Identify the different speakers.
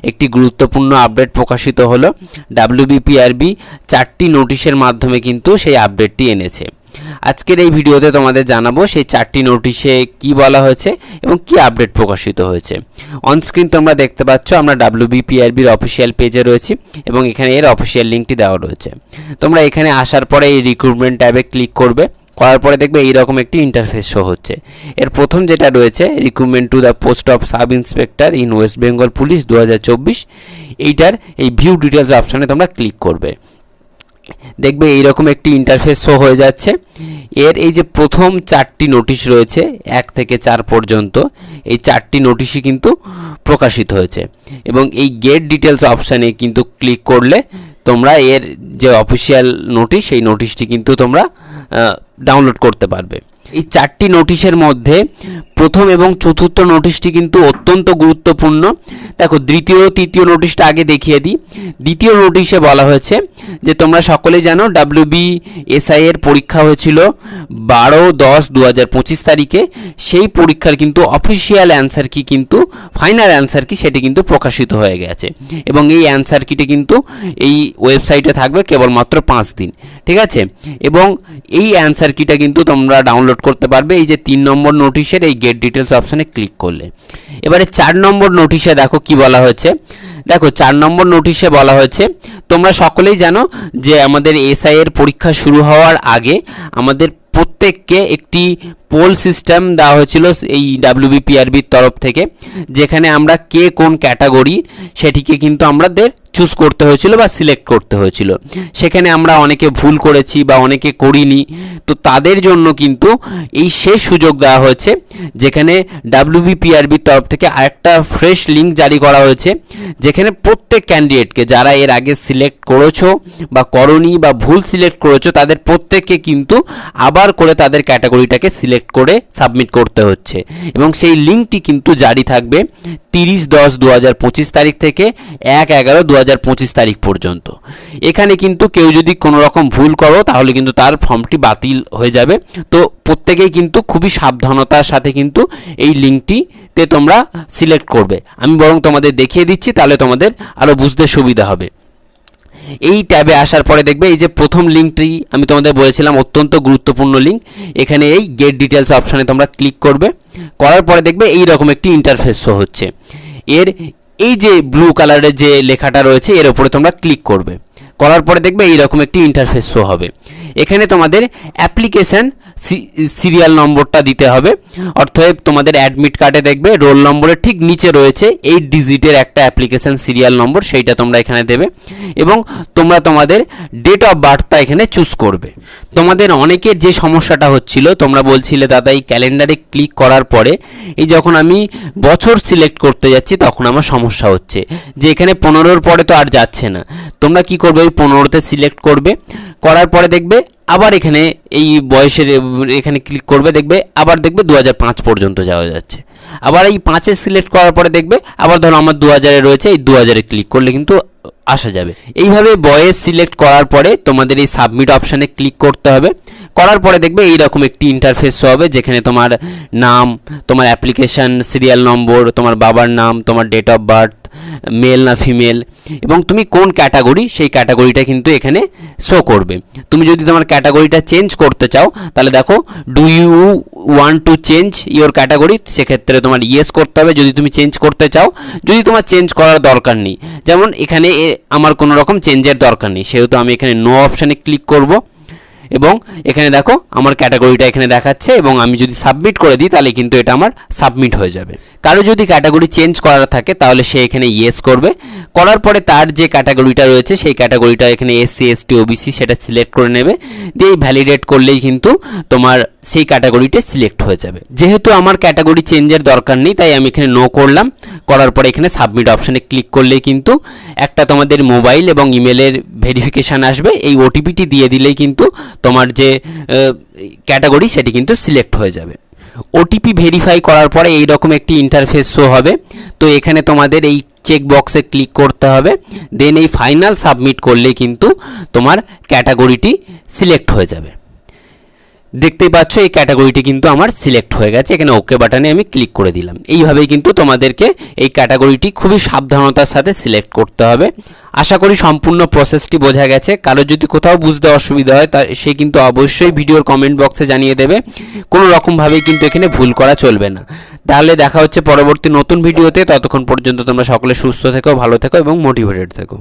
Speaker 1: একটি গুরুত্বপূর্ণ আপডেট প্রকাশিত হলো। ডাব্লিউবিপিআরবি 4টি নোটিশের মাধ্যমে কিন্তু সেই আপডেটটি এনেছে। আজকের এই ভিডিওতে তোমাদের জানাবো সেই 4টি নোটিশে কি বলা হয়েছে এবং কি আপডেট প্রকাশিত হয়েছে। অনস্ক্রিন তোমরা দেখতে পাচ্ছ আমরা ডাব্লিউবিপিআরবির অফিসিয়াল পেজে রয়েছি এবং এখানে এর অফিসিয়াল লিঙ্কটি দেওয়া রয়েছে। তোমরা এখানে আসার পরে এই রিক্রুটমেন্ট ট্যাবে ক্লিক করবে, করার পরে দেখবে এইরকম একটি ইন্টারফেস শো হচ্ছে। এর প্রথম যেটা রয়েছে recruitment to the post of sub inspector in West Bengal police 2024, এইটার এই ভিউ ডিটেলস অপশানে তোমরা ক্লিক করবে। দেখবে এইরকম একটি ইন্টারফেস শো হয়ে যাচ্ছে। এর এই যে প্রথম 4টি নোটিশ রয়েছে 1 থেকে 4 পর্যন্ত, এই 4টি নোটিশই কিন্তু প্রকাশিত হয়েছে এবং এই গেট ডিটেলস অপশানে কিন্তু ক্লিক করলে তোমরা এর যে অফিসিয়াল নোটিশ সেই নোটিশটি কিন্তু তোমরা ডাউনলোড করতে পারবে। এই 4টি নোটিশের মধ্যে প্রথম এবং চতুর্থ নোটিশটি কিন্তু অত্যন্ত গুরুত্বপূর্ণ। দেখো দ্বিতীয় তৃতীয় নোটিশটা আগে দেখিয়ে দিই। দ্বিতীয় নোটিশে বলা হয়েছে যে তোমরা সকলেই জানো WBSI এর পরীক্ষা হয়েছিল 12/10/2025 তারিখে। সেই পরীক্ষার কিন্তু অফিসিয়াল অ্যান্সার কি কিন্তু ফাইনাল অ্যান্সার কি সেটি কিন্তু প্রকাশিত হয়ে গেছে এবং এই অ্যান্সার কিটি কিন্তু এই ওয়েবসাইটে থাকবে কেবলমাত্র 5 দিন, ঠিক আছে। এবং এই অ্যান্সার কিটা কিন্তু তোমরা ডাউনলোড করতে পারবে এই যে 3 নম্বর নোটিশের এই গেট ডিটেলস অপশানে ক্লিক করলে। এবারে 4 নম্বর নোটিশে দেখো কি বলা হয়েছে। দেখো 4 নম্বর নোটিশে বলা হয়েছে তোমরা সকলেই জানো যে আমাদের এসআই এর পরীক্ষা শুরু হওয়ার আগে আমাদের প্রত্যেককে একটি পোল সিস্টেম দেওয়া হয়েছিল এই ডাব্লিউবিপিআরবির তরফ থেকে, যেখানে আমরা কে কোন ক্যাটাগরি সেটিকে কিন্তু আমাদের চুজ করতে হয়েছিল বা সিলেক্ট করতে হয়েছিল। সেখানে আমরা অনেকে ভুল করেছি বা অনেকে করিনি, তো তাদের জন্য কিন্তু এই শেষ সুযোগ দেওয়া হয়েছে, যেখানে ডাব্লিউবিপিআরবির তরফ থেকে আরেকটা ফ্রেশ লিঙ্ক জারি করা হয়েছে, যেখানে প্রত্যেক ক্যান্ডিডেটকে যারা এর আগে সিলেক্ট করেছো বা করনি বা ভুল সিলেক্ট করেছো তাদের প্রত্যেককে কিন্তু আবার করে তাদের ক্যাটাগরিটাকে সিলেক্ট করে সাবমিট করতে হচ্ছে এবং সেই লিঙ্কটি কিন্তু জারি থাকবে 30/10/2025 তারিখ থেকে 1/11/2025 তারিখ পর্যন্ত। এখানে কিন্তু কেউ যদি কোনো রকম ভুল করো তাহলে কিন্তু তার ফর্মটি বাতিল হয়ে যাবে। তো প্রত্যেকেই কিন্তু খুবই সাবধানতার সাথে কিন্তু এই লিঙ্কটিতে তোমরা সিলেক্ট করবে। আমি বরং তোমাদের দেখিয়ে দিচ্ছি, তাহলে তোমাদের আরও বুঝতে সুবিধা হবে। এই ট্যাবে আসার পরে দেখবে এই যে প্রথম লিঙ্কটি আমি তোমাদের বলেছিলাম অত্যন্ত গুরুত্বপূর্ণ লিঙ্ক, এখানে এই গেট ডিটেলস অপশানে তোমরা ক্লিক করবে। করার পরে দেখবে এই রকম একটি ইন্টারফেস শো হচ্ছে। এর এই যে ব্লু কালারের যে লেখাটা রয়েছে এর উপরে তোমরা ক্লিক করবে। করার পরে দেখবে এইরকম একটি ইন্টারফেস শো হবে। এখানে তোমাদের অ্যাপ্লিকেশান সিরিয়াল নম্বরটা দিতে হবে, অর্থাৎ তোমাদের অ্যাডমিট কার্ডে দেখবে রোল নম্বরের ঠিক নিচে রয়েছে 8 ডিজিটের একটা অ্যাপ্লিকেশান সিরিয়াল নম্বর, সেইটা তোমরা এখানে দেবে এবং তোমরা তোমাদের ডেট অফ বার্থটা এখানে চুজ করবে। তোমাদের অনেকের যে সমস্যাটা হচ্ছিল, তোমরা বলছিলে দাদা এই ক্যালেন্ডারে ক্লিক করার পরে এই যখন আমি বছর সিলেক্ট করতে যাচ্ছি তখন আমার সমস্যা হচ্ছে যে এখানে 15-র পরে তো আর যাচ্ছে না। তোমরা কি করবে, ওই 15তে সিলেক্ট করবে, করার পরে দেখবে আবার এখানে এই বয়সের এখানে ক্লিক করবে, দেখবে আবার দেখবে 2005 পর্যন্ত যাওয়া যাচ্ছে। আবার এই 5-এ সিলেক্ট করার পরে দেখবে আবার ধরো আমার 2000-এ রয়েছে, এই 2000-এ ক্লিক করলে কিন্তু আসা যাবে। এইভাবে বয়স সিলেক্ট করার পরে তোমাদের এই সাবমিট অপশানে ক্লিক করতে হবে। করার পরে দেখবে এইরকম একটি ইন্টারফেস হবে, যেখানে তোমার নাম, তোমার অ্যাপ্লিকেশান সিরিয়াল নম্বর, তোমার বাবার নাম, তোমার ডেট অফ বার্থ, মেল না ফিমেল এবং তুমি কোন ক্যাটাগরি সেই ক্যাটাগরিটা কিন্তু এখানে শো করবে। তুমি যদি তোমার ক্যাটাগরিটা চেঞ্জ করতে চাও তাহলে দেখো do you want to change your category, সেক্ষেত্রে তোমার ইয়েস করতে হবে যদি তুমি চেঞ্জ করতে চাও। যদি তোমার চেঞ্জ করার দরকার নেই, যেমন এখানে আমার কোনো রকম চেঞ্জের দরকার নেই, সেহেতু আমি এখানে নো অপশানে ক্লিক করব এবং এখানে দেখো আমার ক্যাটাগরিটা এখানে দেখাচ্ছে এবং আমি যদি সাবমিট করে দিই তাহলে কিন্তু এটা আমার সাবমিট হয়ে যাবে। কারো যদি ক্যাটাগরি চেঞ্জ করার থাকে তাহলে সে এখানে ইয়েস করবে, করার পরে তার যে ক্যাটাগরিটা রয়েছে সেই ক্যাটাগরিটা এখানে SC ST OBC সেটা সিলেক্ট করে নেবে, দিয়ে ভ্যালিডেট করলেই কিন্তু তোমার সেই ক্যাটাগরিটা সিলেক্ট হয়ে যাবে। যেহেতু আমার ক্যাটাগরি চেঞ্জের দরকার নেই তাই আমি এখানে নো করলাম। করার পরে এখানে সাবমিট অপশানে ক্লিক করলেই কিন্তু একটা তোমাদের মোবাইল এবং ইমেলের ভেরিফিকেশান আসবে, এই ওটিপিটি দিয়ে দিলেই কিন্তু তোমার যে ক্যাটাগরি সেটি কিন্তু সিলেক্ট হয়ে যাবে। ওটিপি ভেরিফাই করার পরে এই রকম একটি ইন্টারফেস শো হবে। তো এখানে তোমাদের এই চেক বক্সে ক্লিক করতে হবে, দেন এই ফাইনাল সাবমিট করলে কিন্তু তোমার ক্যাটাগরিটি সিলেক্ট হয়ে যাবে। দেখতেই পাচ্ছ এই ক্যাটাগরিটি কিন্তু আমার সিলেক্ট হয়ে গেছে। এখানে ওকে বাটনে আমি ক্লিক করে দিলাম। এইভাবেই কিন্তু তোমাদেরকে এই ক্যাটাগরিটি খুবই সাবধানতার সাথে সিলেক্ট করতে হবে। আশা করি সম্পূর্ণ প্রসেসটি বোঝা গেছে। কারো যদি কোথাও বুঝতে অসুবিধা হয় তা সে কিন্তু অবশ্যই ভিডিওর কমেন্ট বক্সে জানিয়ে দেবে। কোনো রকমভাবেই কিন্তু এখানে ভুল করা চলবে না। তাহলে দেখা হচ্ছে পরবর্তী নতুন ভিডিওতে। ততক্ষণ পর্যন্ত তোমরা সকলে সুস্থ থেকো, ভালো থেকো এবং মোটিভেটেড থেকো।